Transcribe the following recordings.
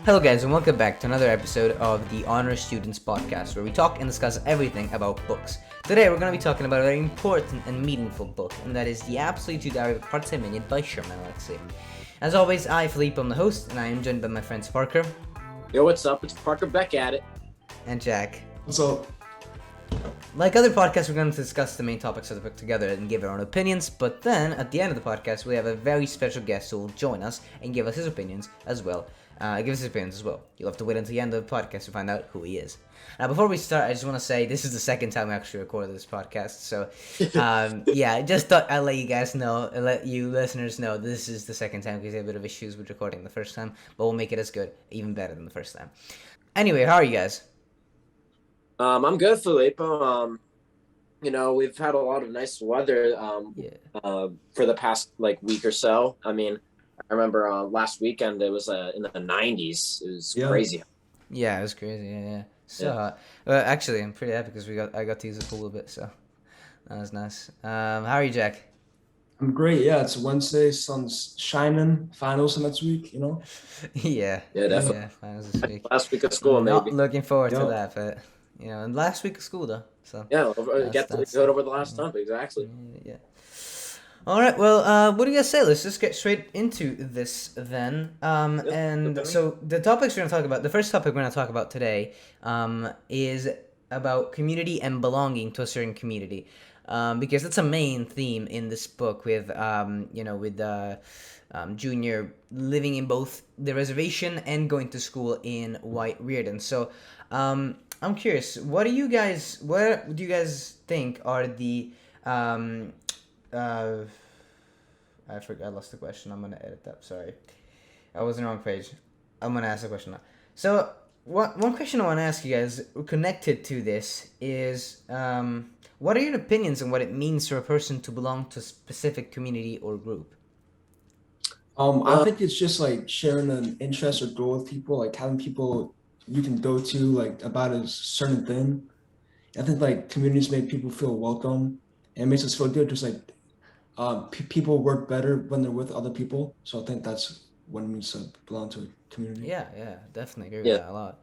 Hello guys and welcome back to another episode of the Honor Students Podcast, where we talk and discuss everything about books. Today we're going to be talking about a very important and meaningful book, and that is The Absolute Diary of a Part-Time Minion by Sherman Alexie. As always, I, Filippo, am the host, and I am joined by my friends Parker. Yo, what's up? It's Parker back at it. And Jack. What's up? Like other podcasts, we're going to discuss the main topics of the book together and give our own opinions, but then, at the end of the podcast, we have a very special guest who will join us and give us his opinions as well. You'll have to wait until the end of the podcast to find out who he is. Now, before we start, I just want to say this is the second time we actually recorded this podcast, so, I just thought I'd let you guys know, and let you listeners know this is the second time because we had a bit of issues with recording the first time, but we'll make it as good, even better than the first time. Anyway, how are you guys? I'm good, Filippo. We've had a lot of nice weather for the past week or so. I mean, I remember last weekend it was in the 90s. It was crazy. Yeah, it was crazy. Yeah. So, actually, I'm pretty happy because I got to use the pool a bit, so that was nice. How are you, Jack? I'm great. Yeah, it's Wednesday, sun's shining. Finals next week, you know. Yeah, definitely. Yeah, finals this week. Last week of school, maybe. Not looking forward to that, but and last week of school though. So get to go over the last time exactly. Yeah. All right. Well, what do you guys say? Let's just get straight into this then. So the topics we're going to talk about, the first topic we're going to talk about today, is about community and belonging to a certain community, because that's a main theme in this book with Junior living in both the reservation and going to school in White Reardon. So, I'm curious. What do you guys think are the I forgot. I lost the question. I'm gonna edit that. Sorry, I was on the wrong page. I'm gonna ask the question now. So, one question I want to ask you guys, connected to this, is what are your opinions on what it means for a person to belong to a specific community or group? I think it's just like sharing an interest or goal with people, like having people you can go to about a certain thing. I think communities make people feel welcome and it makes us feel good. Just people work better when they're with other people. So I think that's what it means to belong to a community. Yeah, definitely agree with that a lot.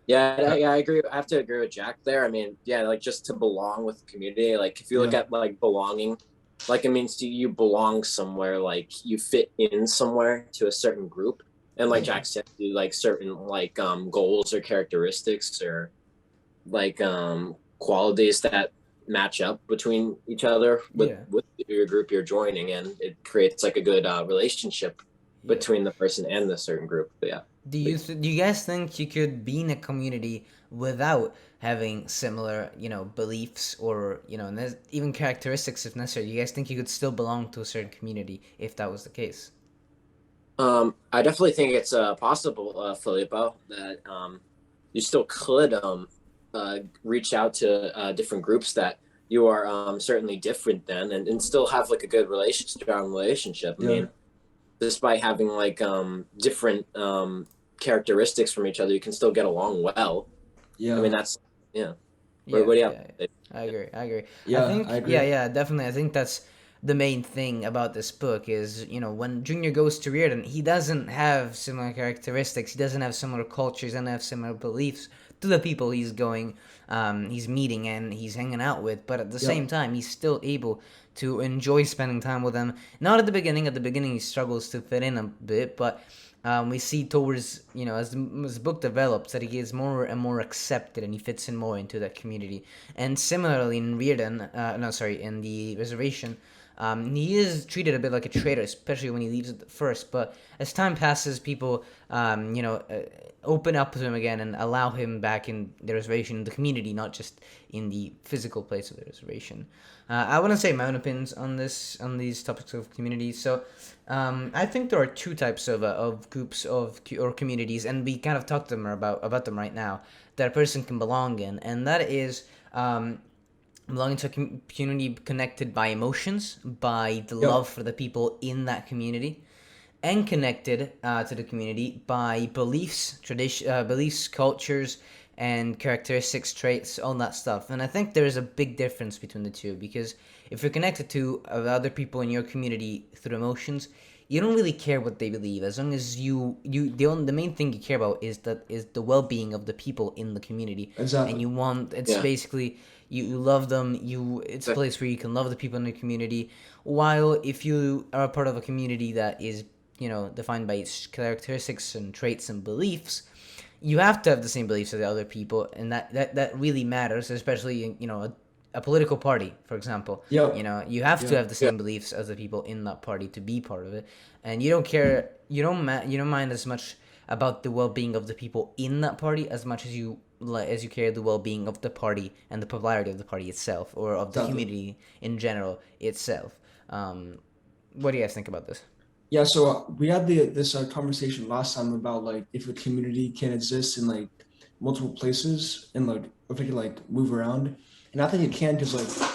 Yeah, I agree. I have to agree with Jack there. I mean, just to belong with the community. If you look at belonging, it means you belong somewhere. You fit in somewhere to a certain group. And Jack said, certain goals or characteristics or qualities that match up between each other with your group you're joining, and it creates a good relationship between the person and the certain group. But do you guys think you could be in a community without having similar beliefs or and even characteristics if necessary? Do you guys think you could still belong to a certain community if that was the case? I definitely think it's possible, Filippo, that you still could reach out to different groups that you are certainly different than, and still have a good strong relationship. I mean, despite having different characteristics from each other, you can still get along well. I mean, that's What do you have? I agree. Yeah, I agree. Yeah, definitely. I think that's the main thing about this book is, when Junior goes to Reardon, he doesn't have similar characteristics, he doesn't have similar cultures, he doesn't have similar beliefs to the people he's meeting and he's hanging out with, but at the same time, he's still able to enjoy spending time with them. Not at the beginning. At the beginning, he struggles to fit in a bit, but we see towards, as the book develops, that he is more and more accepted and he fits in more into that community. And similarly in in the reservation, he is treated a bit like a traitor, especially when he leaves at first. But as time passes, people, open up to him again and allow him back in the reservation, in the community, not just in the physical place of the reservation. I want to say my own opinions on these topics of community. So, I think there are two types of groups or communities, and we kind of talked about them right now, that a person can belong in, and that is belonging to a community connected by emotions, by the love for the people in that community, and connected to the community by beliefs, cultures, and characteristics, traits, all that stuff. And I think there is a big difference between the two, because if you're connected to other people in your community through emotions, you don't really care what they believe as long as the main thing you care about is the well-being of the people in the community. Exactly. And you want, it's basically, you love them, it's a place where you can love the people in the community. While if you are a part of a community that is, defined by its characteristics and traits and beliefs, you have to have the same beliefs as the other people, and that really matters, especially in, a political party, for example. Yep. You have to have the same beliefs as the people in that party to be part of it, and you don't care, you don't mind as much about the well-being of the people in that party as much as you care the well-being of the party and the popularity of the party itself, or of the community in general itself. What do you guys think about this? Yeah, so we had this conversation last time about like if a community can exist in like multiple places and like if it can like move around, and I think it can because like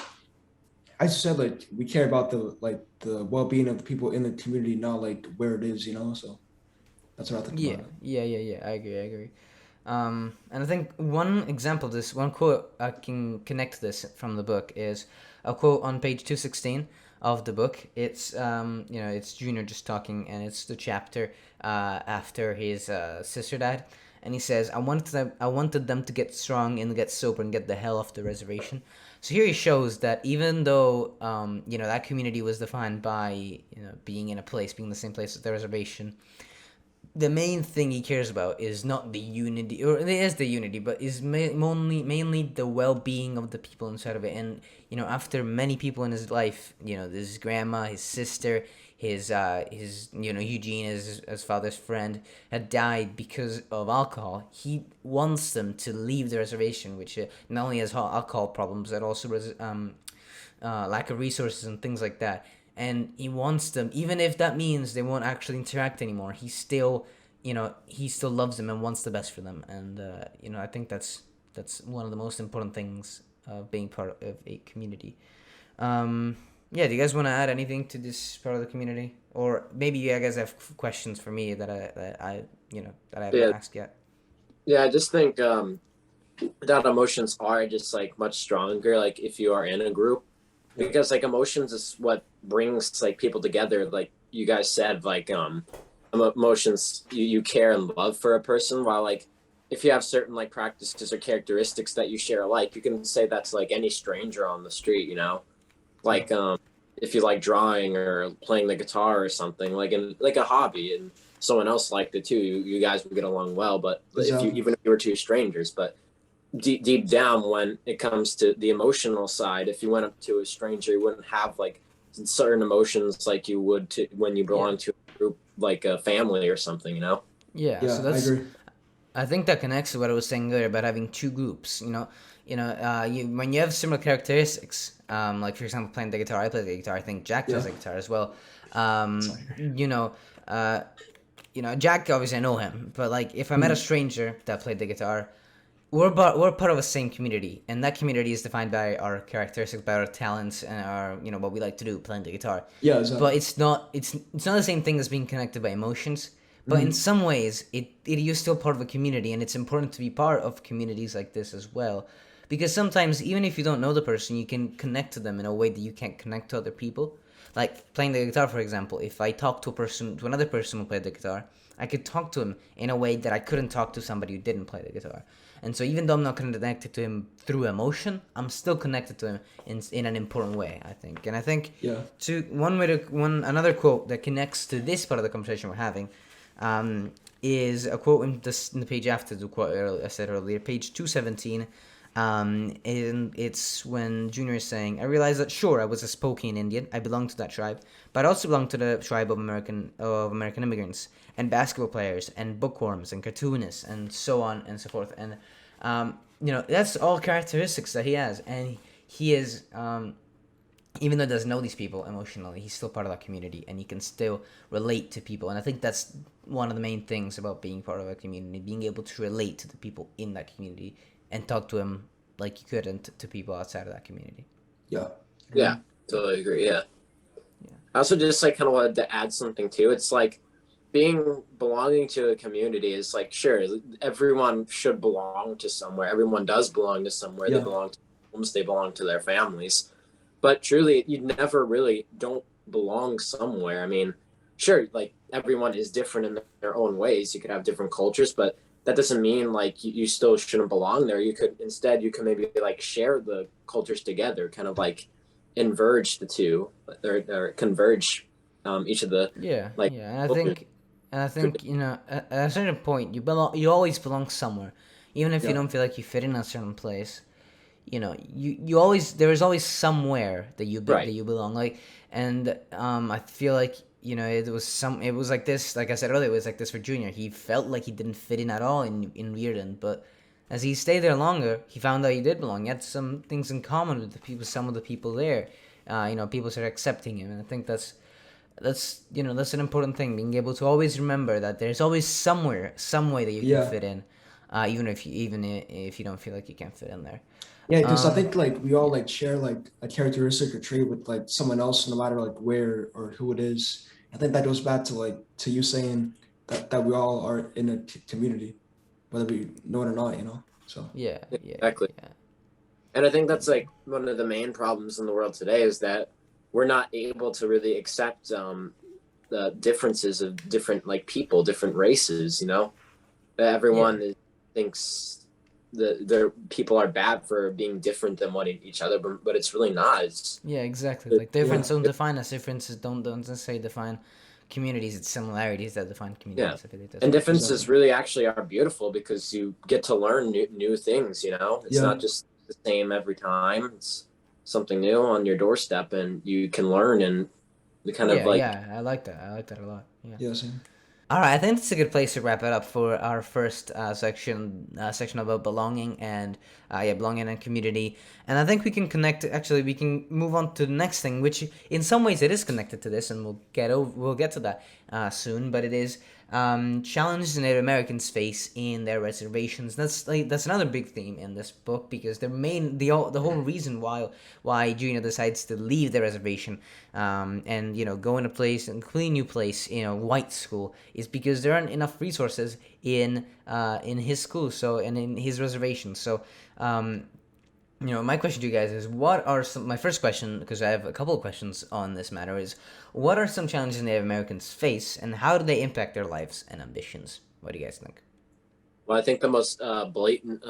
I said, like we care about the well-being of the people in the community, not like where it is, So that's what I think about it. Yeah. I agree. And I think one example of this, one quote I can connect this from the book is a quote on page 216 of the book. It's it's Junior just talking, and it's the chapter after his sister died, and he says, I wanted them to get strong and get sober and get the hell off the reservation. So here he shows that even though that community was defined by being in a place, being the same place as the reservation, the main thing he cares about is not the unity, or it is the unity, but is mainly the well-being of the people inside of it. And after many people in his life, his grandma, his sister, his Eugene, his father's friend, had died because of alcohol, he wants them to leave the reservation, which not only has alcohol problems, but also lack of resources and things like that. And he wants them, even if that means they won't actually interact anymore, he still loves them and wants the best for them. And I think that's one of the most important things of being part of a community. Do you guys want to add anything to this part of the community, or maybe you guys have questions for me that I haven't asked yet? Yeah, I just think that emotions are just like much stronger, like if you are in a group, because like emotions is what brings like people together. Like you guys said, like emotions, you care and love for a person, while like if you have certain like practices or characteristics that you share alike, you can say that's like any stranger on the street, like if you like drawing or playing the guitar or something, like in like a hobby, and someone else liked it too, you guys would get along well. But even if you were two strangers, but deep down, when it comes to the emotional side, if you went up to a stranger, you wouldn't have like certain emotions like you would to when you belong to a group, like a family or something, Yeah, so I agree. I think that connects to what I was saying earlier about having two groups. When you have similar characteristics, like for example, playing the guitar, I play the guitar. I think Jack plays the guitar as well. Jack, obviously I know him, but like if I met a stranger that played the guitar, we're part of the same community, and that community is defined by our characteristics, by our talents, and our what we like to do, playing the guitar. Yeah, exactly. But it's not the same thing as being connected by emotions. But in some ways, you're still part of a community, and it's important to be part of communities like this as well, because sometimes even if you don't know the person, you can connect to them in a way that you can't connect to other people. Like playing the guitar, for example. If I talk to another person who played the guitar, I could talk to him in a way that I couldn't talk to somebody who didn't play the guitar. And so even though I'm not connected to him through emotion, I'm still connected to him in an important way, I think. And I think another quote that connects to this part of the conversation we're having is a quote in the page after the quote I said earlier, page 217. And it's when Junior is saying, I realized that sure, I was a Spokane Indian, I belonged to that tribe, but I also belonged to the tribe of American immigrants and basketball players and bookworms and cartoonists and so on and so forth. And that's all characteristics that he has, and he is even though he doesn't know these people emotionally, he's still part of that community, and he can still relate to people. And I think that's one of the main things about being part of a community, being able to relate to the people in that community and talk to them like you couldn't to people outside of that community. Yeah, totally agree. Yeah. I also just like kind of wanted to add something too. It's like belonging to a community is like, sure, everyone should belong to somewhere. Everyone does belong to somewhere. They belong to homes, they belong to their families. But truly, you never really don't belong somewhere. I mean, sure, like everyone is different in their own ways. You could have different cultures, but that doesn't mean like you still shouldn't belong there. You could instead, you can maybe like share the cultures together, kind of like inverge the two, or converge each of the Yeah, like yeah, and I cultures. think, you know, at a certain point, you belong. You always belong somewhere, even if you Yeah. don't feel like you fit in a certain place. You know, you always, there is always somewhere that that Right. you belong. Like, and I feel like, you know, it was like this. Like I said earlier, it was like this for Junior. He felt like he didn't fit in at all in Reardon, but as he stayed there longer, he found out he did belong. He had some things in common with the people, some of the people there. You know, people started accepting him, and I think that's, you know, that's an important thing, being able to always remember that there's always somewhere, some way that you can Yeah. fit in, even if you don't feel like you can fit in there. Yeah, because I um think like we all yeah, like share like a characteristic or trait with like someone else, no matter like where or who it is. I think that goes back to like to you saying that we all are in a community, whether we know it or not, you know. So yeah, yeah, Exactly. yeah, And I think that's like one of the main problems in the world today is that we're not able to really accept the differences of different like people, different races. You know, yeah, thinks that their people are bad for being different than what each other, but it's really not. yeah, exactly. It, Like yeah, difference don't define us, differences don't necessarily define communities. It's similarities that define yeah, communities. I feel like that's and what it is. exactly. differences really actually are beautiful because you get to learn new things. You know, it's Yeah, not just the same every time. It's something new on your doorstep, and you can learn and the kind of Yeah, like yeah, I like that. I like that a lot. Yeah. yeah, same. All right, I think that's a good place to wrap it up for our first section about belonging and yeah, belonging and community. And I think we can connect. Actually, we can move on to the next thing, which in some ways it is connected to this, and we'll get to that soon. But it is challenges the Native Americans face in their reservations. That's another big theme in this book, because the whole reason why Junior decides to leave the reservation and, you know, go in a place, a completely new place, you know, white school, is because there aren't enough resources in his school, so, and in his reservation. So you know, my question to you guys is, what are some, my first question, because I have a couple of questions on this matter, is what are some challenges Native Americans face, and how do they impact their lives and ambitions? What do you guys think? well, I think the most blatant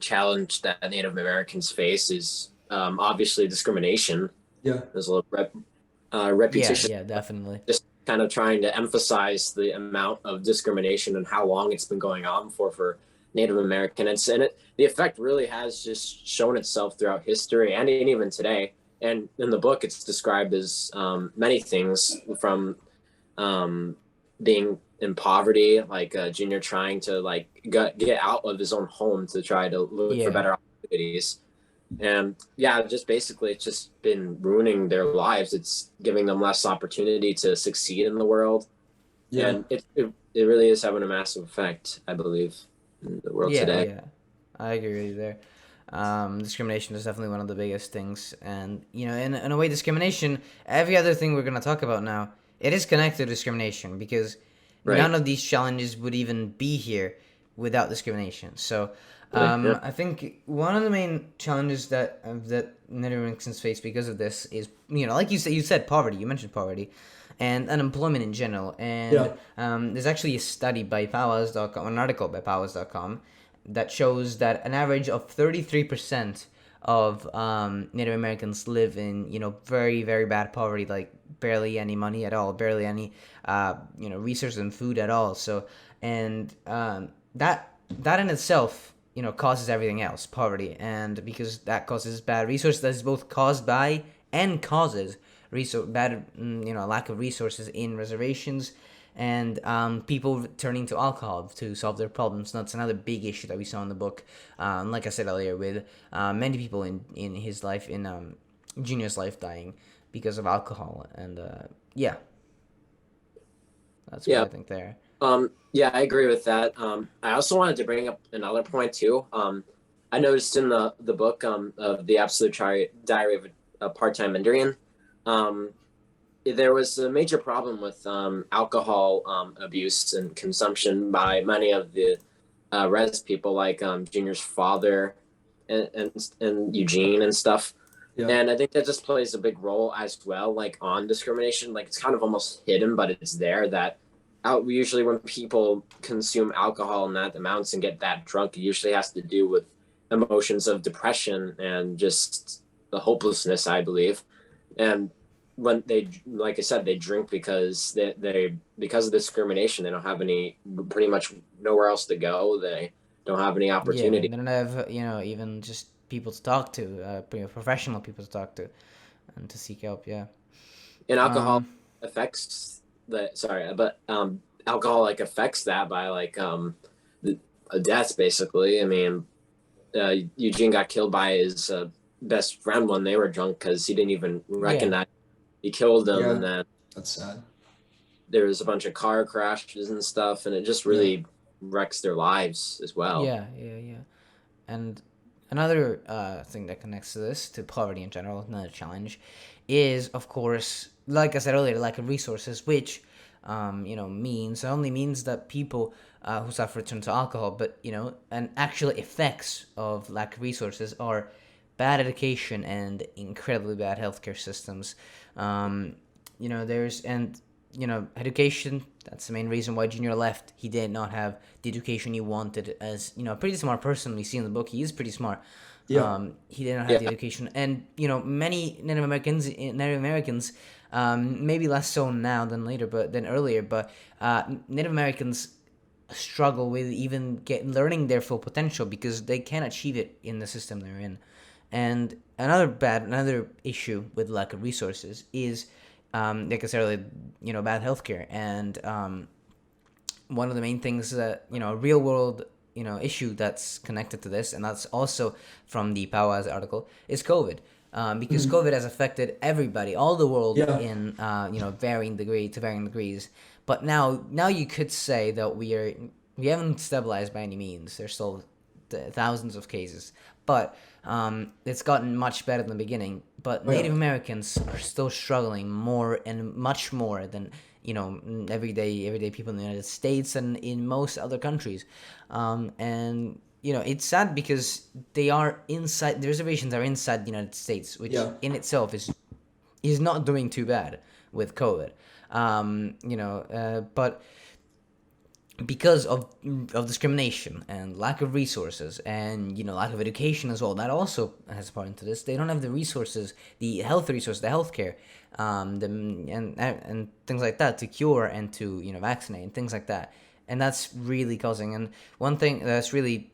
challenge that Native Americans face is obviously discrimination. Yeah, There's a little Yeah, repetition, yeah, definitely. just kind of trying to emphasize the amount of discrimination and how long it's been going on for Native Americans, and the effect really has just shown itself throughout history and even today. And in the book, it's described as many things from um, being in poverty, like Junior trying to like get out of his own home to try to look for Yeah, better opportunities. And yeah, just basically it's just been ruining their lives. It's giving them less opportunity to succeed in the world. yeah, And it really is having a massive effect, I believe, in the world yeah, today. yeah. I agree with you there. Discrimination is definitely one of the biggest things, and, you know, in a way, discrimination. Every other thing we're gonna talk about now, it is connected to discrimination, because none Right. of these challenges would even be here without discrimination. So, Really. Yeah. I think one of the main challenges that Native Americans face because of this is, you know, like you said poverty. You mentioned poverty, and unemployment in general. And yeah, there's actually a study by powwows.com, an article by powwows.com, that shows that an average of 33% of Native Americans live in, you know, very, very bad poverty, like barely any money at all, barely any, you know, resources and food at all. So, and that in itself, you know, causes everything else, poverty, and because that causes bad resources, that is both caused by and causes you know, lack of resources in reservations, and people turning to alcohol to solve their problems. That's another big issue that we saw in the book. Like I said earlier, with many people in his life, in Junior's life, dying because of alcohol, and yeah, that's what Yeah. I think there. Yeah, I agree with that. I also wanted to bring up another point too. I noticed in the book of the Diary of a Part-Time Indian, um, there was a major problem with alcohol abuse and consumption by many of the res people, like Junior's father and Eugene and stuff. Yeah. And I think that just plays a big role as well, like on discrimination. Like it's kind of almost hidden, but it's there that out usually when people consume alcohol in that amounts and get that drunk, it usually has to do with emotions of depression and just the hopelessness, I believe. And when they, like I said, they drink because they because of discrimination, they don't have any, pretty much nowhere else to go. They don't have any Yeah, they opportunity. don't have, even just people to talk to, professional people to talk to, and to seek help. Yeah. And alcohol Um, affects that. Sorry, but alcohol like affects that by like a death basically. I mean, Eugene got killed by his best friend when they were drunk because he didn't even yeah. recognize he killed them, and Yeah. then That's sad. there was a bunch of car crashes and stuff, and it just Yeah. really wrecks their lives as well. Yeah, yeah, yeah. And another thing that connects to this, to poverty in general, another challenge, is of course, like I said earlier, lack of resources, which, means not only means that people who suffer turn to alcohol, but and actual effects of lack of resources are bad education and incredibly bad healthcare systems. Um, there's and education. That's the main reason why Junior left. He did not have the education he wanted. As a pretty smart person, we see in the book, he is pretty smart. Yeah. He did not have Yeah, the education, and many Native Americans, maybe less so now than later, but than earlier. But Native Americans struggle with even learning their full potential because they can't achieve it in the system they're in. And another issue with lack of resources is, like I said earlier, bad healthcare. And one of the main things that, real world, issue that's connected to this, and that's also from the Powaz article, is COVID. Because Mhm. COVID has affected everybody, all the world, Yeah. in varying degrees. But now you could say that we haven't stabilized by any means. There's still thousands of cases, but it's gotten much better than the beginning. But Oh yeah. Native Americans are still struggling more and much more than everyday people in the United States and in most other countries. And it's sad because they are inside the reservations are inside the United States, which Yeah. in itself is not doing too bad with COVID. But because of discrimination and lack of resources and lack of education as well, that also has a part into this. They don't have the resources, the health resources, the healthcare, and things like that to cure and to vaccinate and things like that. And that's really causing, and one thing that's really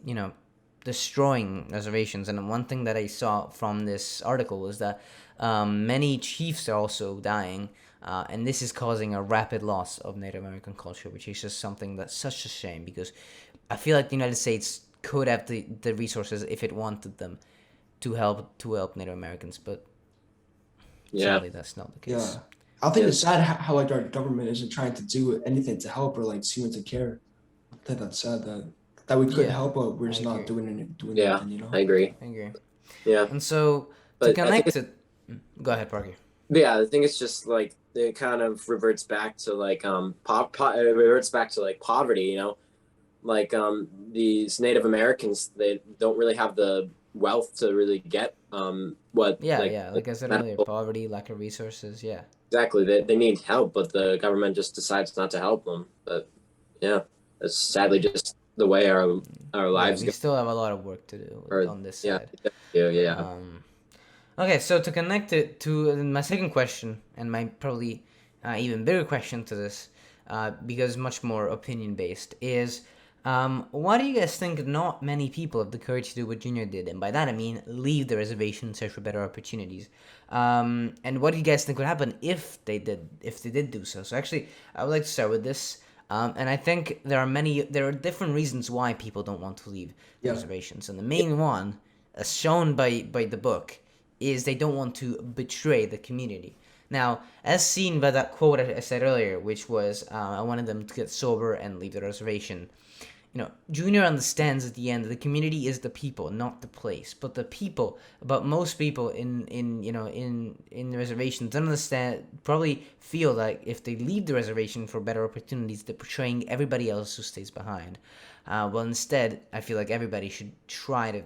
destroying reservations. And one thing that I saw from this article is that many chiefs are also dying, and this is causing a rapid loss of Native American culture, which is just something that's such a shame, because I feel like the United States could have the resources if it wanted them to help Native Americans, but yeah, sadly that's not the case. Yeah. I think yeah, it's sad how like our government isn't trying to do anything to help or like seem to care. I think that's sad that we could Yeah, help, but we're I just not agree. doing yeah. anything. I agree. I agree. Yeah, And so to but I think connect it, go ahead, Parker. yeah, I think it's just like it kind of reverts back to like it reverts back to like poverty, like these Native Americans, they don't really have the wealth to really get what Yeah, like yeah. Like I said earlier, medical. poverty, lack of resources. Yeah, Exactly, they need help, but the government just decides not to help them. But yeah, that's sadly just the way our yeah. lives We go. still have a lot of work to do Or on this yeah, side. yeah, Um, okay, so to connect it to my second question, and my probably even bigger question to this, because much more opinion based, is why do you guys think not many people have the courage to do what Junior did? And by that I mean leave the reservation and search for better opportunities. And what do you guys think would happen if they did do so? So actually, I would like to start with this. And I think there are different reasons why people don't want to leave the Yeah. reservations. And the main one, as shown by the book, is they don't want to betray the community. Now, as seen by that quote I said earlier, which was, I wanted them to get sober and leave the reservation. Junior understands at the end that the community is the people, not the place. But most people in the reservations understand, probably feel like if they leave the reservation for better opportunities, they're portraying everybody else who stays behind. Well, instead, I feel like everybody should try to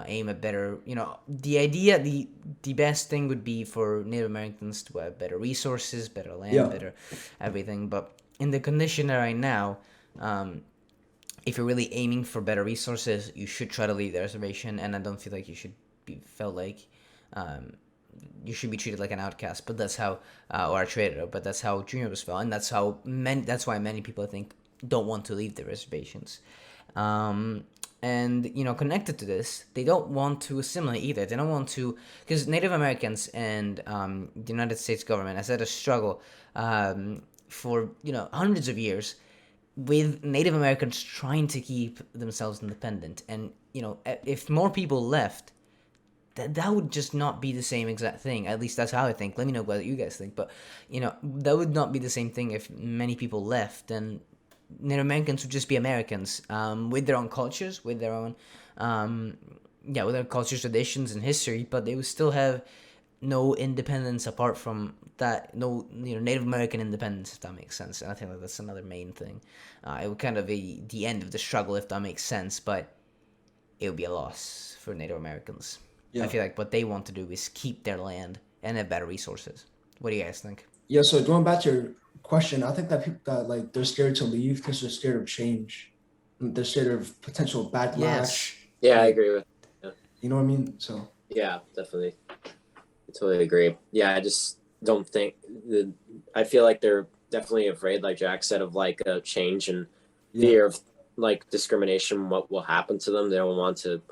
aim at better. The idea, the best thing would be for Native Americans to have better resources, better land, Yeah. better everything. But in the condition right now, if you're really aiming for better resources, you should try to leave the reservation. And I don't feel like you should be felt like you should be treated like an outcast. But that's how, or a traitor. But that's how Junior was felt, and that's how many. That's why many people, I think, don't want to leave the reservations. And connected to this, they don't want to assimilate either. They don't want to, because Native Americans and the United States government has had a struggle for hundreds of years with Native Americans trying to keep themselves independent. And if more people left, that would just not be the same exact thing. At least that's how I think. Let me know what you guys think. But that would not be the same thing if many people left. And Native Americans would just be Americans, with their own cultures, with their own with their cultures, traditions, and history. But they would still have no independence apart from that. No, Native American independence, if that makes sense. And I think that's another main thing. It would kind of be the end of the struggle, if that makes sense. But it would be a loss for Native Americans. Yeah. I feel like what they want to do is keep their land and have better resources. What do you guys think? Yeah, so going back to your question, I think that people that like they're scared to leave because they're scared of change. They're scared of potential backlash. Yes. Yeah, I agree with. Yeah, You know what I mean? So yeah, definitely. I totally agree. Yeah, I just don't think I feel like they're definitely afraid, like Jack said, of like a change and fear of like discrimination, what will happen to them. They don't want to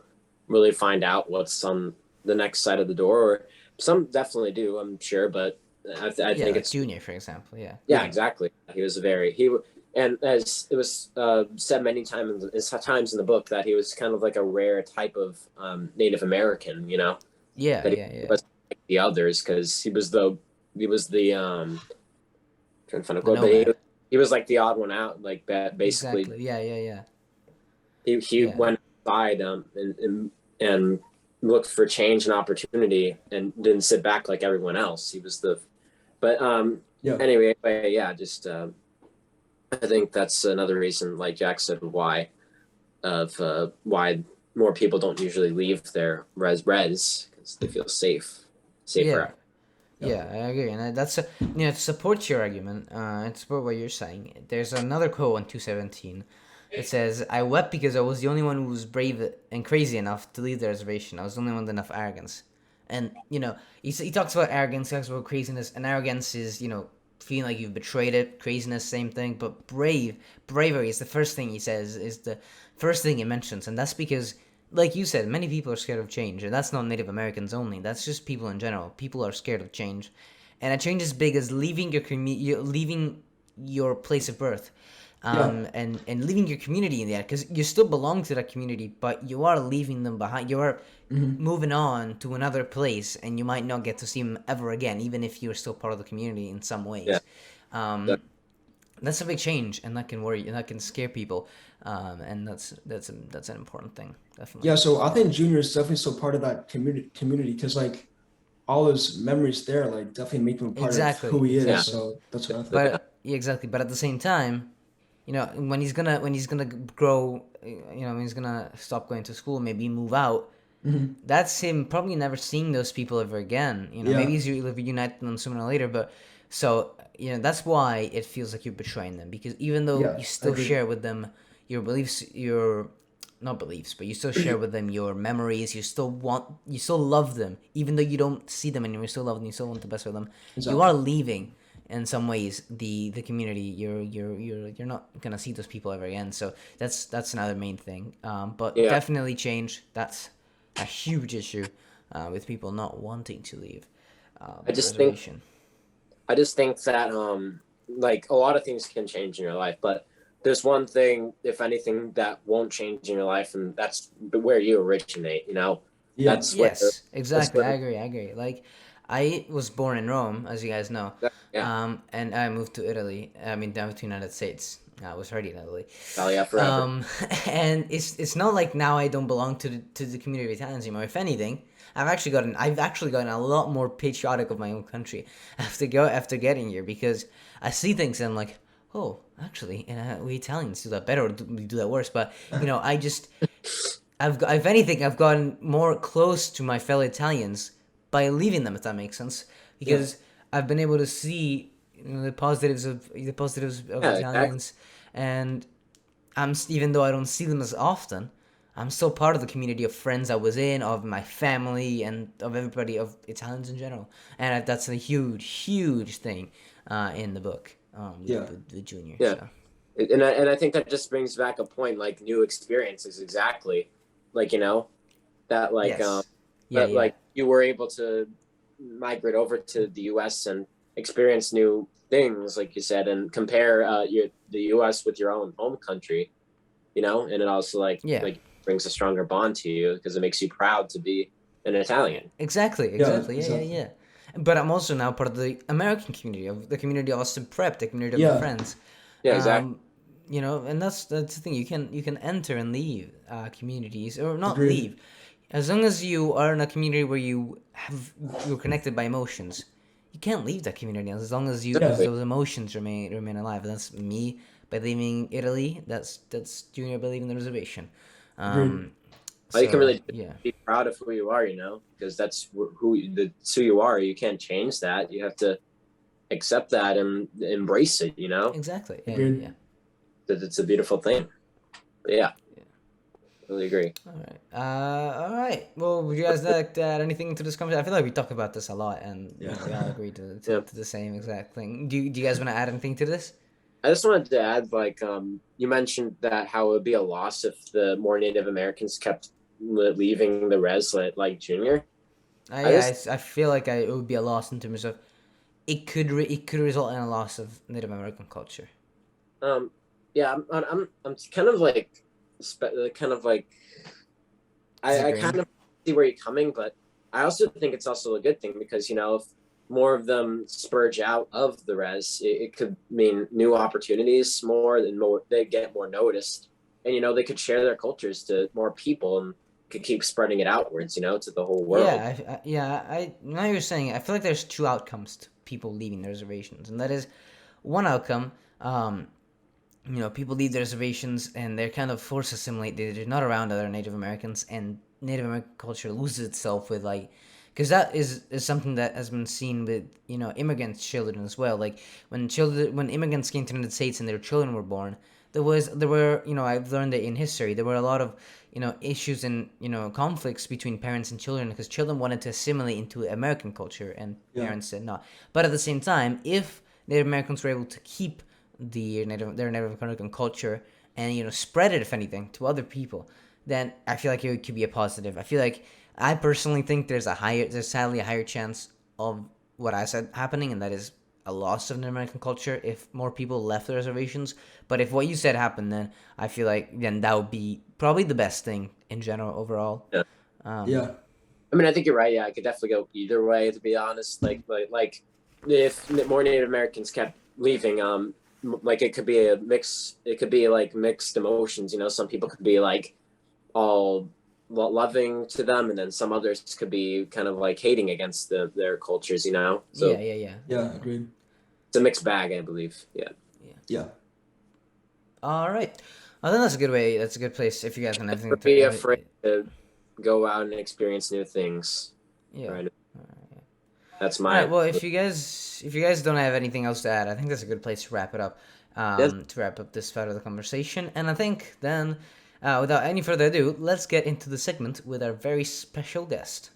really find out what's on the next side of the door. Or some definitely do, I'm sure, but I think like it's Junior, for example. yeah, exactly. He was and as it was said many times in the book, that he was kind of like a rare type of Native American, that he was like the others, because he was the trying to find a quote, but he was like the odd one out, like that basically. Exactly. Yeah. He went outside and looked for change and opportunity and didn't sit back like everyone else. He was anyway, yeah, just I think that's another reason, like Jack said, why more people don't usually leave their res because they feel safer. Yeah, I agree, and that's to support your argument, and support what you're saying. There's another quote on 217. It says, "I wept because I was the only one who was brave and crazy enough to leave the reservation. I was the only one with enough arrogance." And he talks about arrogance, he talks about craziness, and arrogance is feeling like you've betrayed it. Craziness, same thing. But bravery is the first thing he says. Is the first thing he mentions, and that's because, like you said, many people are scared of change, and that's not Native Americans only. That's just people in general. People are scared of change, and a change as big as leaving your leaving your place of birth, and leaving your community in the end, because you still belong to that community, but you are leaving them behind. You are moving on to another place, and you might not get to see them ever again, even if you're still part of the community in some ways. Yeah. That's a big change, and that can worry, and that can scare people, and that's an important thing, definitely. Yeah, so I think Junior is definitely still part of that community because like all his memories there like definitely make him a part of who he is. Yeah. So that's what I think. But exactly, but at the same time, when he's gonna grow, when he's gonna stop going to school, maybe move out. That's him probably never seeing those people ever again. Maybe he's reunited them sooner or later, but so that's why it feels like you're betraying them, because even though you still share with them your beliefs, your not beliefs, but you still share with them your memories. You still love them, even though you don't see them anymore. You still love them. You still want the best for them. Exactly. You are leaving in some ways the community. You're not gonna see those people ever again. So that's another main thing. But definitely change. That's a huge issue with people not wanting to leave. I just think that like a lot of things can change in your life, but there's one thing, if anything, that won't change in your life, and that's where you originate. That's exactly. I agree. Like, I was born in Rome, as you guys know, and I moved to Italy. I mean, down to the United States. I was already in Italy. Forever. And it's not like now I don't belong to the community of Italians anymore. If anything, I've actually gotten a lot more patriotic of my own country after getting here, because I see things and I'm like, oh, actually, we Italians do that better, or we do that worse. But I if anything, I've gotten more close to my fellow Italians by leaving them, if that makes sense, because I've been able to see, the positives of Yeah, exactly. Italians, and even though I don't see them as often, I'm still part of the community of friends I was in, of my family, and of everybody, of Italians in general, and that's a huge, huge thing in the book, Yeah. with Junior. Yeah. So And I think that just brings back a point, like new experiences, exactly. Like, that like yes, yeah, but yeah, like you were able to migrate over to the US and experience new things, like you said, and compare the US with your own home country, and it also yeah. like brings a stronger bond to you because it makes you proud to be an Italian. Exactly, Yeah, exactly. Yeah, yeah, exactly. yeah. But I'm also now part of the American community, of the community of Austin Prep, the community of my Yeah. friends. Yeah, exactly. Um, and that's the thing. You can enter and leave communities, or not Agreed. leave, as long as you are in a community where you're connected by emotions. You can't leave that community as long as Yeah. Exactly. those emotions remain alive. That's me by leaving Italy. That's Junior by leaving the reservation. Agreed. Um, All you can so really do is yeah. be proud of who you are, because that's who you are. You can't change that. You have to accept that and embrace it. Exactly. Yeah, yeah, yeah. Agreed. That it's a beautiful thing. But yeah, really agree. All right. All right. Well, would you guys like to add anything to this conversation? I feel like we talk about this a lot, and Yeah. we all agree to, Yeah. to the same exact thing. Do you guys want to add anything to this? I just wanted to add, like, you mentioned that how it would be a loss if the more Native Americans kept leaving the res like Junior. I Yeah, just, I feel like it would be a loss in terms of it could result in a loss of Native American culture. yeah, I'm kind of like, kind of like, I kind Disagreeing. of see where you're coming, but I also think it's also a good thing because if more of them spurge out of the res, it could mean new opportunities, more and more. They get more noticed, and they could share their cultures to more people and could keep spreading it outwards, to the whole world. Yeah, now you're saying it, I feel like there's two outcomes to people leaving the reservations, and that is one outcome. Um, people leave the reservations and they're kind of forced to assimilate. They're not around other Native Americans, and Native American culture loses itself with because that is something that has been seen with immigrant children as well. Like when immigrants came to the United States and their children were born, there were I've learned that in history there were a lot of issues and conflicts between parents and children because children wanted to assimilate into American culture and Yeah. parents did not. But at the same time, if Native Americans were able to keep their Native American culture and spread it if anything to other people, then I feel like it could be a positive. I feel like I personally think there's sadly a higher chance of what I said happening, and that is a loss of Native American culture if more people left the reservations. But if what you said happened, then I feel like then that would be probably the best thing in general overall. Yeah. Um, Yeah. I mean, I think you're right. Yeah, I could definitely go either way. To be honest, like if more Native Americans kept leaving, like it could be a mix. It could be like mixed emotions. Some people could be like all loving to them, and then some others could be kind of like hating against their cultures. yeah, So yeah, yeah, Yeah. Agreed. it's a mixed bag, I believe. Yeah. yeah. Yeah. All right. I think that's a good way. That's a good place if you guys have Never anything to. be afraid to go out and experience new things. Yeah. Right. That's All right. my Well, if you guys don't have anything else to add, I think that's a good place to wrap it up. yes. To wrap up this part of the conversation, and I think then, without any further ado, let's get into the segment with our very special guest.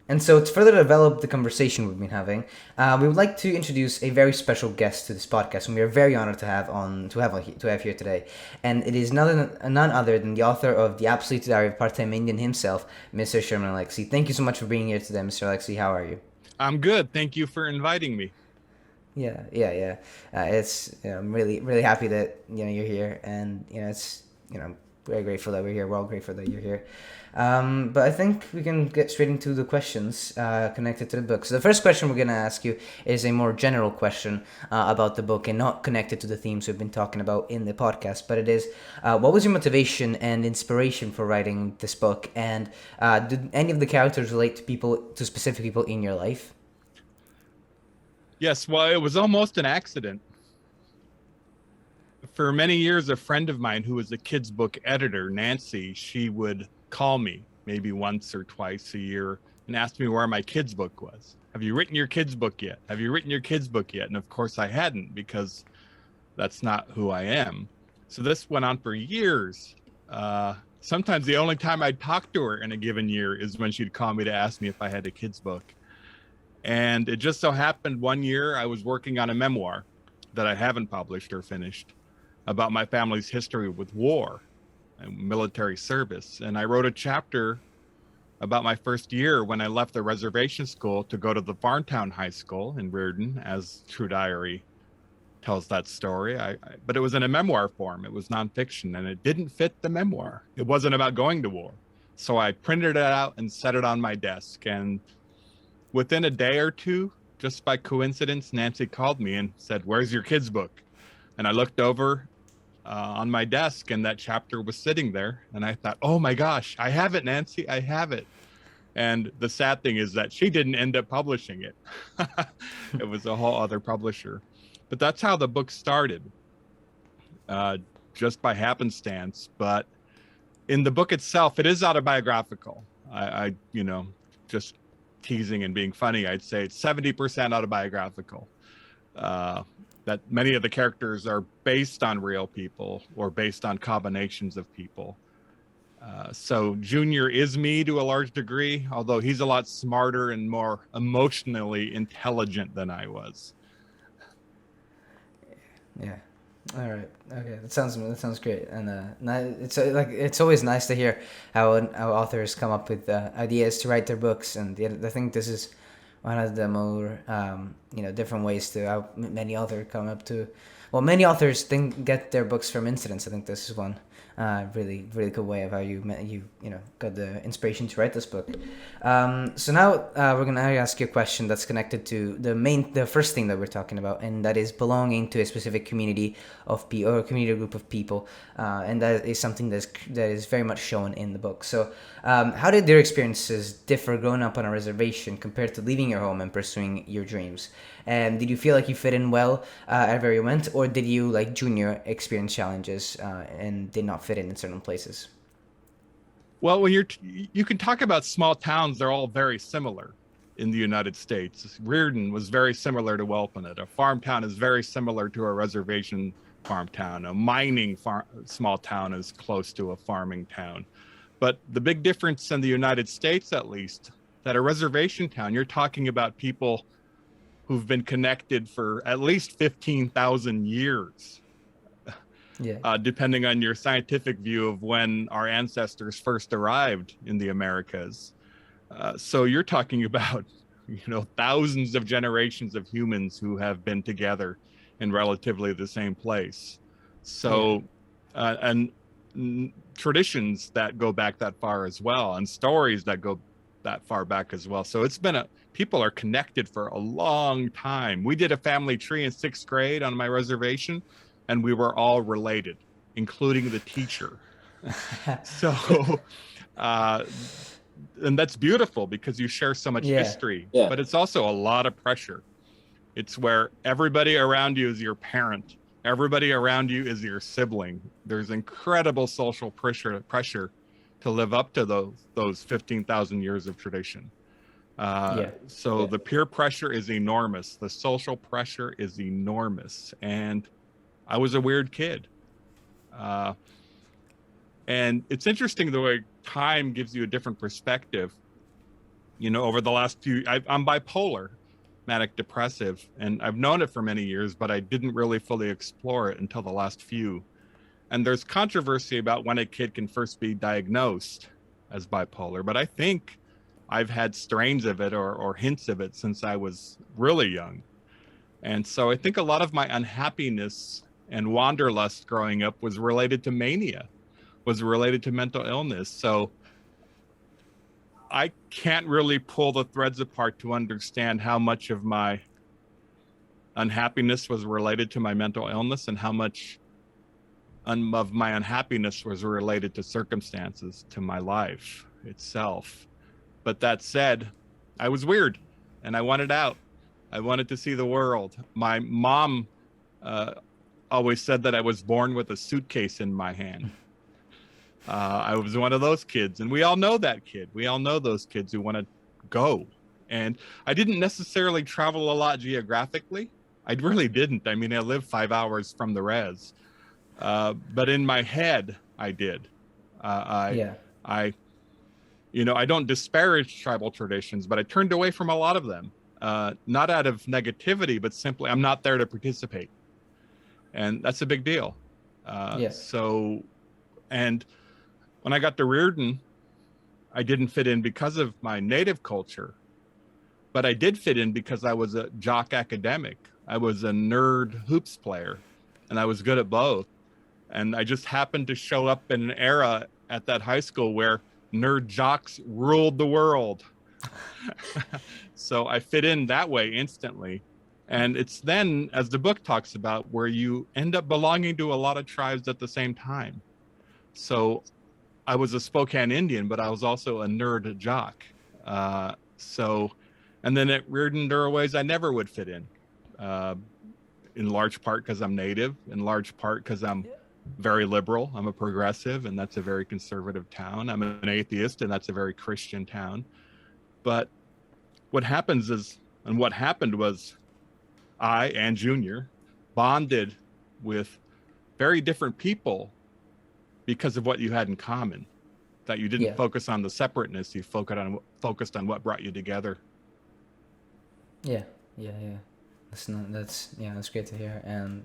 And so, to further develop the conversation we've been having, we would like to introduce a very special guest to this podcast, and we are very honored to have here today. And it is none other than the author of The Absolute Diary of Part-Time Indian himself, Mr. Sherman Alexie. Thank you so much for being here today, Mr. Alexie. How are you? I'm good. Thank you for inviting me. Yeah, yeah, yeah. I'm really, really happy that you're here, and it's very grateful that we're here. We're all grateful that you're here. But I think we can get straight into the questions connected to the book. So the first question we're going to ask you is a more general question about the book and not connected to the themes we've been talking about in the podcast. But it is, what was your motivation and inspiration for writing this book? And did any of the characters relate to specific people in your life? Yes, well, it was almost an accident. For many years, a friend of mine who was a kids' book editor, Nancy, she would call me maybe once or twice a year and ask me where my kids' book was. Have you written your kids' book yet? Have you written your kids' book yet? And of course I hadn't, because that's not who I am. So this went on for years. Sometimes the only time I'd talk to her in a given year is when she'd call me to ask me if I had a kids' book. And it just so happened one year I was working on a memoir that I haven't published or finished about my family's history with war and military service. And I wrote a chapter about my first year when I left the reservation school to go to the Farmtown High School in Reardon, as True Diary tells that story. But it was in a memoir form. It was nonfiction, and it didn't fit the memoir. It wasn't about going to war. So I printed it out and set it on my desk. And within a day or two, just by coincidence, Nancy called me and said, "Where's your kids' book?" And I looked over on my desk, and that chapter was sitting there. And I thought, oh my gosh, I have it, Nancy, I have it. And the sad thing is that she didn't end up publishing it. It was a whole other publisher. But that's how the book started, just by happenstance. But in the book itself, it is autobiographical. I just teasing and being funny, I'd say it's 70% autobiographical. That many of the characters are based on real people or based on combinations of people. So Junior is me to a large degree, although he's a lot smarter and more emotionally intelligent than I was. Yeah. All right. Okay. That sounds great. And it's always nice to hear how authors come up with ideas to write their books. And I think this is one of the more different ways to how many authors come up to. Well, many authors get their books from incidents. I think this is one really cool way of how you got the inspiration to write this book. So now we're gonna ask you a question that's connected to the first thing that we're talking about, and that is belonging to a specific community of people or a community group of people, and that is something that is very much shown in the book. So how did their experiences differ growing up on a reservation compared to leaving your home and pursuing your dreams? And did you feel like you fit in well wherever you went, or did you, like Junior, experience challenges and did not fit in certain places? Well, when you can talk about small towns, they're all very similar in the United States. Reardon was very similar to Welpanet. A farm town is very similar to a reservation farm town. A mining small town is close to a farming town. But the big difference in the United States, at least, that a reservation town, you're talking about people who've been connected for at least 15,000 years. Yeah. Depending on your scientific view of when our ancestors first arrived in the Americas. So you're talking about, thousands of generations of humans who have been together in relatively the same place. So, and traditions that go back that far as well, and stories that go that far back as well. So it's been people are connected for a long time. We did a family tree in 6th grade on my reservation, and we were all related, including the teacher. So, and that's beautiful because you share so much history, but it's also a lot of pressure. It's where everybody around you is your parent. Everybody around you is your sibling. There's incredible social pressure to live up to those 15,000 years of tradition. So the peer pressure is enormous. The social pressure is enormous. And I was a weird kid. And it's interesting the way time gives you a different perspective. Over the last I'm bipolar, manic depressive, and I've known it for many years, but I didn't really fully explore it until the last few. And there's controversy about when a kid can first be diagnosed as bipolar, but I think I've had strains of it or hints of it since I was really young. And so I think a lot of my unhappiness and wanderlust growing up was related to mania, was related to mental illness. So I can't really pull the threads apart to understand how much of my unhappiness was related to my mental illness and how much of my unhappiness was related to circumstances, to my life itself. But that said, I was weird and I wanted out. I wanted to see the world. My mom always said that I was born with a suitcase in my hand. I was one of those kids, and we all know that kid. We all know those kids who want to go. And I didn't necessarily travel a lot geographically. I really didn't. I mean, I lived 5 hours from the res. But in my head, I did. I don't disparage tribal traditions, but I turned away from a lot of them. Not out of negativity, but simply I'm not there to participate. And that's a big deal. So, and when I got to Reardon, I didn't fit in because of my native culture, but I did fit in because I was a jock academic. I was a nerd hoops player, and I was good at both. And I just happened to show up in an era at that high school where nerd jocks ruled the world. So I fit in that way instantly. And it's then, as the book talks about, where you end up belonging to a lot of tribes at the same time. So I was a Spokane Indian, but I was also a nerd jock. And then at Reardon, there are ways I never would fit in large part because I'm native, in large part because I'm very liberal. I'm a progressive, and that's a very conservative town. I'm an atheist, and that's a very Christian town. But what happens is, and what happened was, I and Junior bonded with very different people because of what you had in common. That you didn't focus on the separateness, you focused on what brought you together. Yeah. That's great to hear. And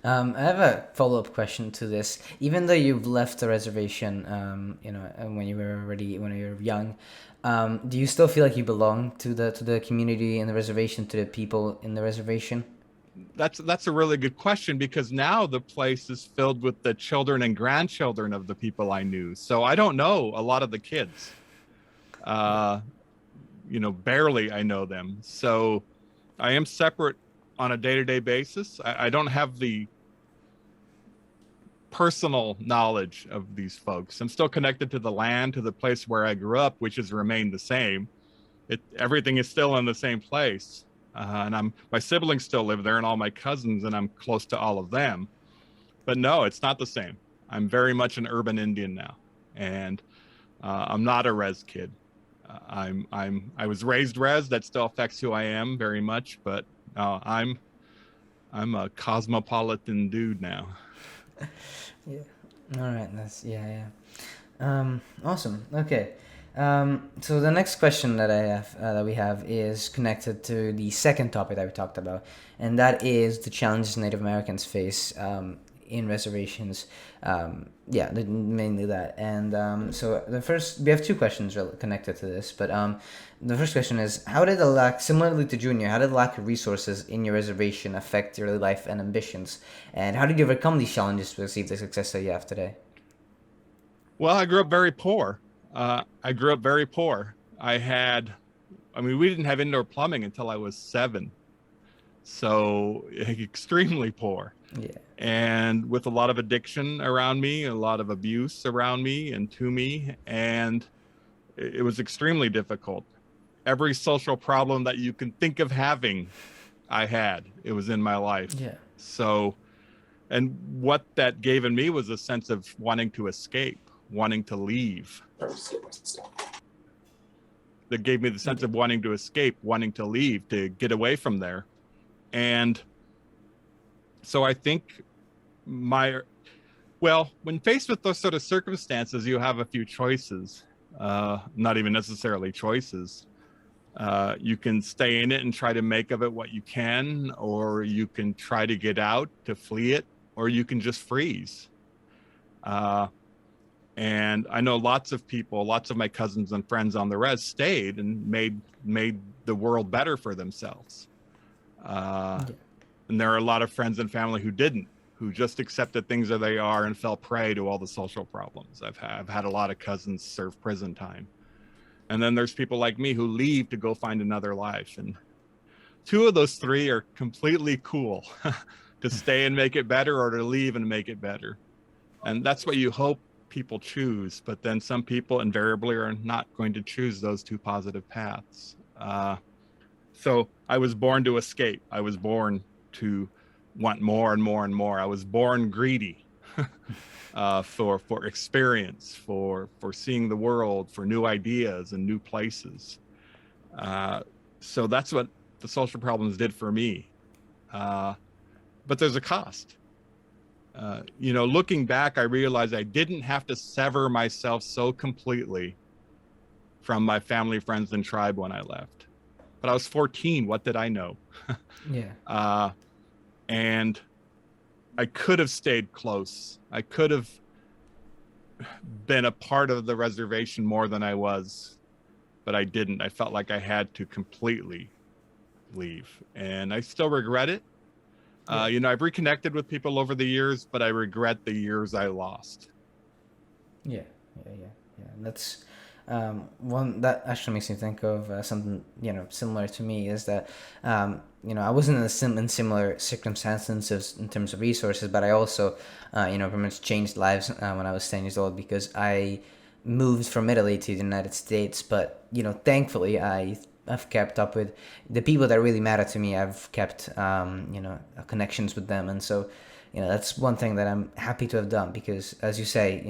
I have a follow-up question to this. Even though you've left the reservation, when you were young, do you still feel like you belong to the community in the reservation, to the people in the reservation? That's a really good question, because now the place is filled with the children and grandchildren of the people I knew. So I don't know a lot of the kids. Barely I know them. So I am separate on a day-to-day basis. I don't have the personal knowledge of these folks. I'm still connected to the land, to the place where I grew up, which has remained the same. Everything is still in the same place. And my siblings still live there, and all my cousins, and I'm close to all of them. But no, it's not the same. I'm very much an urban Indian now, and I'm not a res kid. I was raised res. That still affects who I am very much, but I'm a cosmopolitan dude now. Yeah. All right. Awesome. Okay. So the next question that we have is connected to the second topic that we talked about, and that is the challenges Native Americans face in reservations. Mainly that. And so we have two questions connected to this, but the first question is, similarly to Junior, how did the lack of resources in your reservation affect your life and ambitions, and how did you overcome these challenges to achieve the success that you have today? Well, I grew up very poor. We didn't have indoor plumbing until I was 7. So extremely poor. Yeah. And with a lot of addiction around me, a lot of abuse around me and to me. And it was extremely difficult. Every social problem that you can think of having, it was in my life. Yeah. So, and what that gave in me was a sense of wanting to escape, wanting to leave. That gave me the sense of wanting to escape, wanting to leave, to get away from there. And so I think when faced with those sort of circumstances, you have a few choices, not even necessarily choices. You can stay in it and try to make of it what you can, or you can try to get out, to flee it, or you can just freeze. And I know lots of my cousins and friends on the res stayed and made the world better for themselves. And there are a lot of friends and family who didn't. who just accepted things as they are and fell prey to all the social problems. I've had a lot of cousins serve prison time. And then there's people like me who leave to go find another life. And two of those three are completely cool to stay and make it better, or to leave and make it better. And that's what you hope people choose. But then some people invariably are not going to choose those two positive paths. So I was born to escape. I was born to want more and more and more. I was born greedy for experience, for seeing the world, for new ideas and new places. So that's what the social problems did for me. But there's a cost. Looking back, I realized I didn't have to sever myself so completely from my family, friends, and tribe when I left. But I was 14. What did I know? Yeah. And I could have stayed close. I could have been a part of the reservation more than I was, but I didn't. I felt like I had to completely leave, and I still regret it. Yeah. I've reconnected with people over the years, but I regret the years I lost. Yeah. And that's one that actually makes me think of something similar to me, is that I wasn't in similar circumstances in terms of resources, but I also pretty much changed lives when I was 10 years old, because I moved from Italy to the United States. But thankfully I've kept up with the people that really matter to me. I've kept connections with them, and so that's one thing that I'm happy to have done, because, as you say,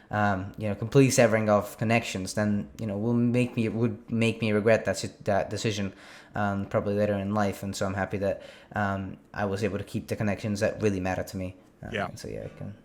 complete severing of connections then would make me regret that decision probably later in life. And so I'm happy that I was able to keep the connections that really matter to me. So I can.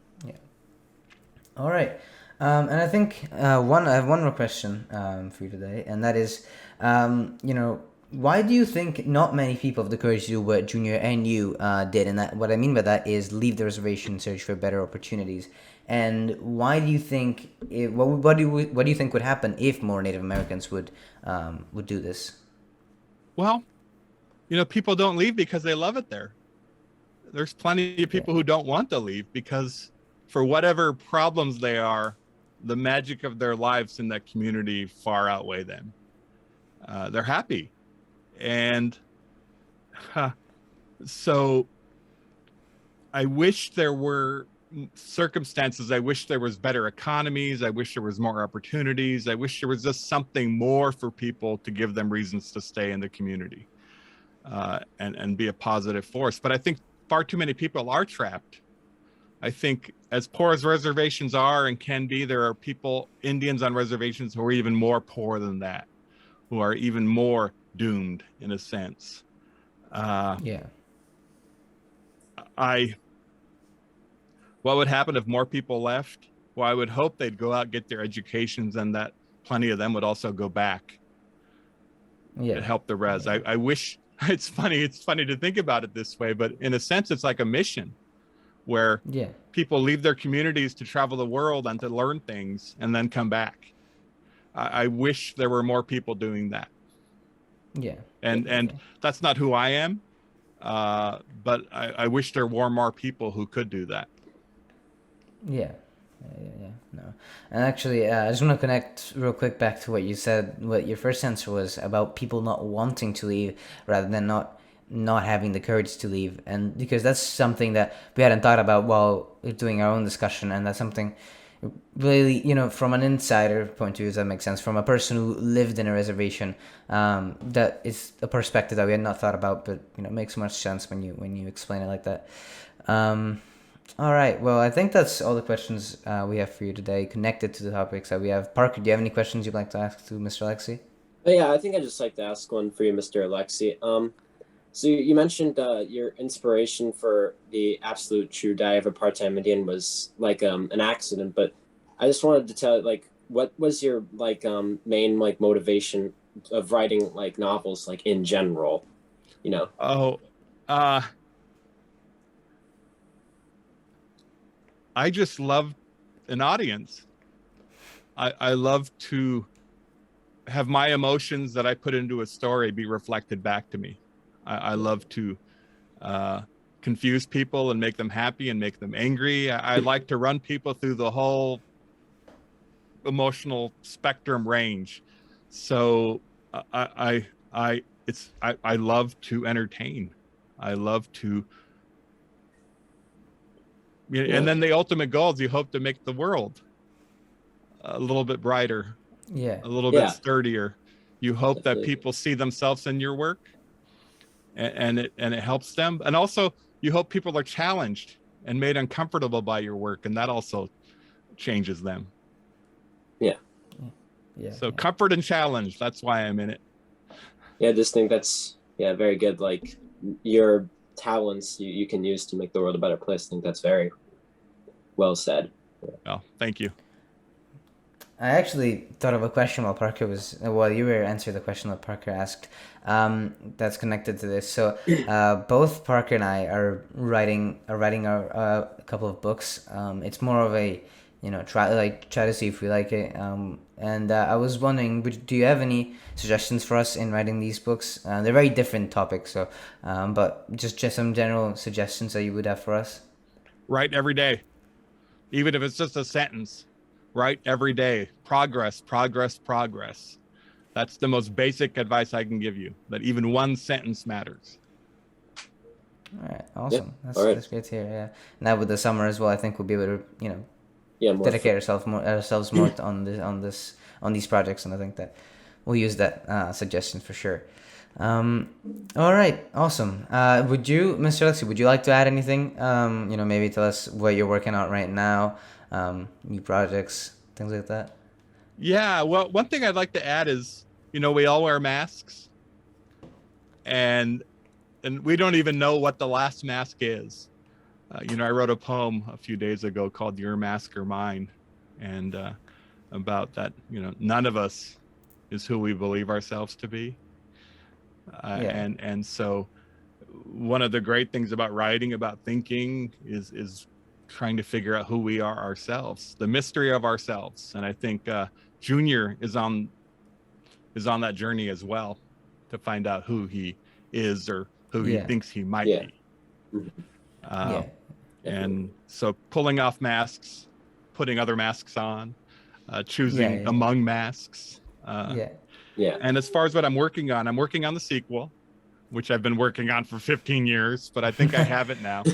All right. And I think I have one more question for you today, and that is, why do you think not many people have the courage to do what Junior and you did? And that, what I mean by that is leave the reservation, search for better opportunities. And why do you think? What do you think would happen if more Native Americans would do this? Well, people don't leave because they love it there. There's plenty of people who don't want to leave because, for whatever problems they are, the magic of their lives in that community far outweigh them. They're happy. And so I wish there were circumstances. I wish there was better economies. I wish there was more opportunities. I wish there was just something more for people to give them reasons to stay in the community and be a positive force. But I think far too many people are trapped. I think as poor as reservations are and can be, there are people, Indians on reservations, who are even more poor than that, who are even more doomed in a sense. What would happen if more people left? Well, I would hope they'd go out, get their educations, and that plenty of them would also go back and help the res. I wish, it's funny to think about it this way, but in a sense, it's like a mission where people leave their communities to travel the world and to learn things and then come back. I wish there were more people doing that. And that's not who I am, but I wish there were more people who could do that. No. And actually, I just want to connect real quick back to what you said. What your first answer was about people not wanting to leave rather than not having the courage to leave. And because that's something that we hadn't thought about while doing our own discussion, and that's something really, from an insider point of view, does that make sense? From a person who lived in a reservation, that is a perspective that we had not thought about, but it makes so much sense when you explain it like that. All right. Well, I think that's all the questions we have for you today, connected to the topics that we have. Parker, do you have any questions you'd like to ask to Mr. Alexie? Yeah, I think I'd just like to ask one for you, Mr. Alexie. So you mentioned your inspiration for the absolute true die of a part-time Indian was like an accident, but I just wanted to tell, like, what was your main motivation of writing novels in general? I just love an audience. I love to have my emotions that I put into a story be reflected back to me. I love to confuse people and make them happy and make them angry. I like to run people through the whole emotional spectrum range. So I love to entertain. I love to, and then the ultimate goal is you hope to make the world a little bit brighter, a little bit sturdier. You hope that people see themselves in your work, and it helps them. And also you hope people are challenged and made uncomfortable by your work, and that also changes them. So comfort and challenge, that's why I'm in it. I just think that's very good. Like, your talents you can use to make the world a better place. I think that's very well said. Oh, thank you. I actually thought of a question while you were answering the question that Parker asked, that's connected to this. So both Parker and I are writing a couple of books. It's more of a, try to see if we like it. And I was wondering, do you have any suggestions for us in writing these books? They're very different topics, so but just some general suggestions that you would have for us. Write every day, even if it's just a sentence. Write every day. Progress, progress, progress. That's the most basic advice I can give you, that even one sentence matters. All right, awesome. That's great to hear. Now with the summer as well, I think we'll be able to dedicate ourselves more on these projects, and I think that we'll use that suggestion for sure. All right, awesome. Would you, Mr. Alexie, would you like to add anything? Maybe tell us what you're working on right now, new projects, things like that. Yeah, well, one thing I'd like to add is, we all wear masks, and we don't even know what the last mask is. I wrote a poem a few days ago called "Your Mask or Mine," and about that. None of us is who we believe ourselves to be. And so one of the great things about writing, about thinking, is trying to figure out who we are ourselves, the mystery of ourselves. And I think Junior is on that journey as well, to find out who he is or who he thinks he might be. And so pulling off masks, putting other masks on, choosing among masks. And as far as what I'm working on the sequel, which I've been working on for 15 years, but I think I have it now.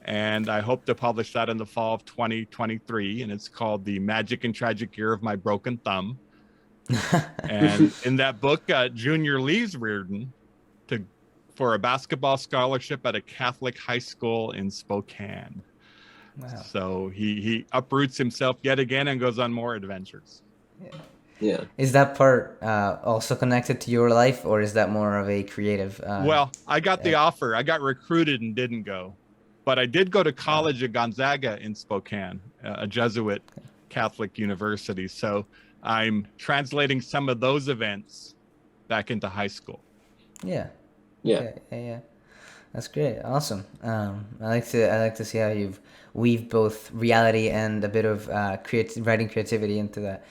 And I hope to publish that in the fall of 2023. And it's called The Magic and Tragic Year of My Broken Thumb. And in that book, Junior leaves Reardon for a basketball scholarship at a Catholic high school in Spokane. Wow. So he uproots himself yet again and goes on more adventures. Yeah. Is that part also connected to your life, or is that more of a creative? Well, I got the offer. I got recruited and didn't go, but I did go to college at Gonzaga in Spokane, a Jesuit Catholic university. So I'm translating some of those events back into high school. Yeah. That's great. Awesome. I like to see how you've weaved both reality and a bit of writing creativity into that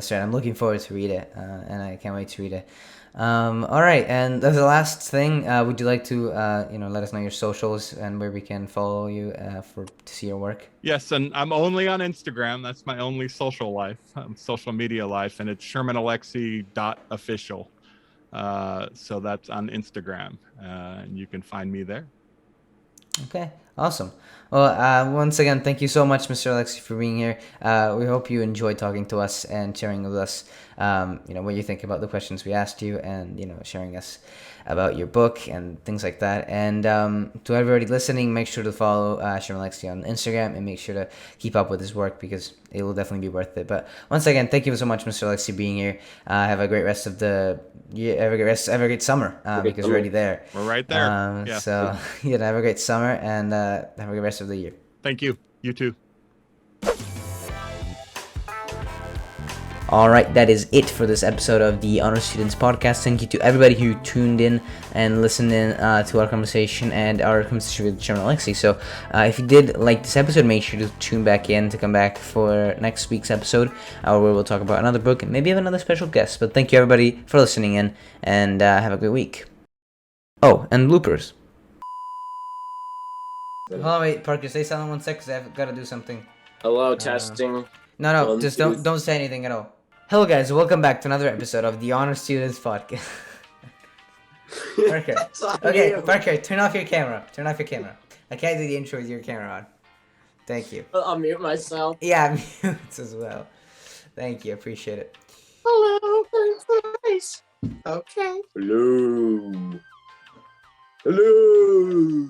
story. I'm looking forward to read it, and I can't wait to read it. All right, and as the last thing, would you like to let us know your socials and where we can follow you to see your work? Yes, and I'm only on Instagram. That's my only social media life, and it's shermanalexie.official. So that's on Instagram, and you can find me there. Okay, awesome. Well, once again, thank you so much, Mr. Alexie, for being here. We hope you enjoyed talking to us and sharing with us, what you think about the questions we asked you, and sharing us about your book and things like that. And to everybody listening, make sure to follow Sherman Alexie on Instagram, and make sure to keep up with his work, because it will definitely be worth it. But once again, thank you so much, Mr. Alexie, being here. Have a great rest of the year. Have a great summer, because we're already there. We're right there. So have a great summer, and have a great rest of the year. Thank you. You too. All right, that is it for this episode of the Honor Students Podcast. Thank you to everybody who tuned in and listened in to our conversation and our conversation with Sherman Alexie. So if you did like this episode, make sure to tune back in to come back for next week's episode, where we'll talk about another book and maybe have another special guest. But thank you, everybody, for listening in, and have a great week. Oh, and bloopers. Hold on, wait, Parker, say something 1 sec, because I've got to do something. Hello, testing. No, One, just two, don't say anything at all. Hello, guys, welcome back to another episode of the Honor Students Podcast. Parker. That's on Okay, you. Parker, turn off your camera. Turn off your camera. I can't do the intro with your camera on. Thank you. I'll mute myself. Yeah, mutes as well. Thank you, appreciate it. Hello, guys. Okay. Hello. Hello.